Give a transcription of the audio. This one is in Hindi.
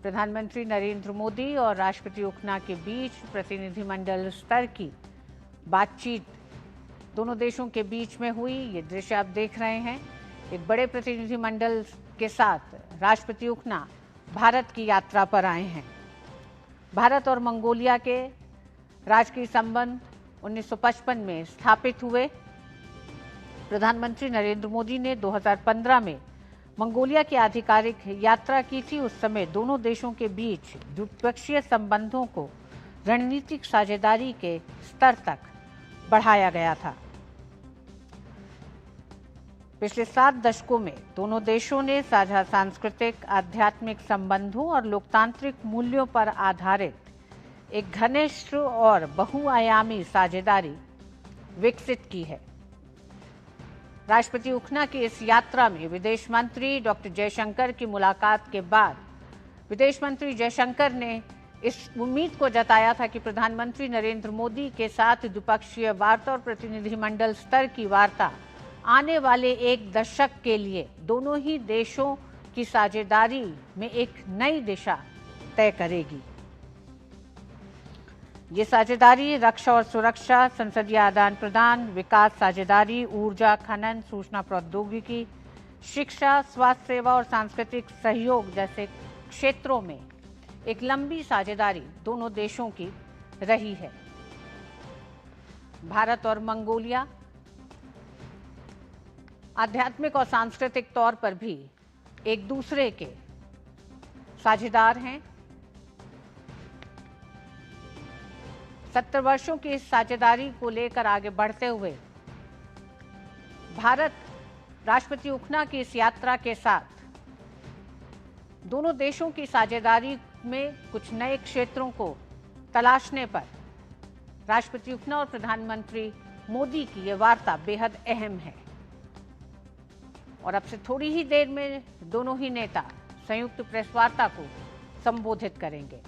प्रधानमंत्री नरेंद्र मोदी और राष्ट्रपति उखना के बीच प्रतिनिधिमंडल स्तर की बातचीत दोनों देशों के बीच में हुई। ये दृश्य आप देख रहे हैं। एक बड़े प्रतिनिधिमंडल के साथ राष्ट्रपति उखना भारत की यात्रा पर आए हैं। भारत और मंगोलिया के राजकीय संबंध 1955 में स्थापित हुए। प्रधानमंत्री नरेंद्र मोदी ने 2015 में मंगोलिया की आधिकारिक यात्रा की थी। उस समय दोनों देशों के बीच द्विपक्षीय संबंधों को रणनीतिक साझेदारी के स्तर तक बढ़ाया गया था। पिछले 7 दशकों में दोनों देशों ने साझा सांस्कृतिक, आध्यात्मिक संबंधों और लोकतांत्रिक मूल्यों पर आधारित एक घनिष्ठ और बहुआयामी साझेदारी विकसित की है। राष्ट्रपति उखना की इस यात्रा में विदेश मंत्री डॉक्टर जयशंकर की मुलाकात के बाद विदेश मंत्री जयशंकर ने इस उम्मीद को जताया था कि प्रधानमंत्री नरेंद्र मोदी के साथ द्विपक्षीय वार्ता और प्रतिनिधिमंडल स्तर की वार्ता आने वाले 1 दशक के लिए दोनों ही देशों की साझेदारी में एक नई दिशा तय करेगी। ये साझेदारी रक्षा और सुरक्षा, संसदीय आदान प्रदान, विकास साझेदारी, ऊर्जा, खनन, सूचना प्रौद्योगिकी, शिक्षा, स्वास्थ्य सेवा और सांस्कृतिक सहयोग जैसे क्षेत्रों में एक लंबी साझेदारी दोनों देशों की रही है। भारत और मंगोलिया आध्यात्मिक और सांस्कृतिक तौर पर भी एक दूसरे के साझेदार हैं। 70 वर्षों की इस साझेदारी को लेकर आगे बढ़ते हुए भारत राष्ट्रपति उखना की इस यात्रा के साथ दोनों देशों की साझेदारी में कुछ नए क्षेत्रों को तलाशने पर राष्ट्रपति उखना और प्रधानमंत्री मोदी की यह वार्ता बेहद अहम है। और अब से थोड़ी ही देर में दोनों ही नेता संयुक्त प्रेस वार्ता को संबोधित करेंगे।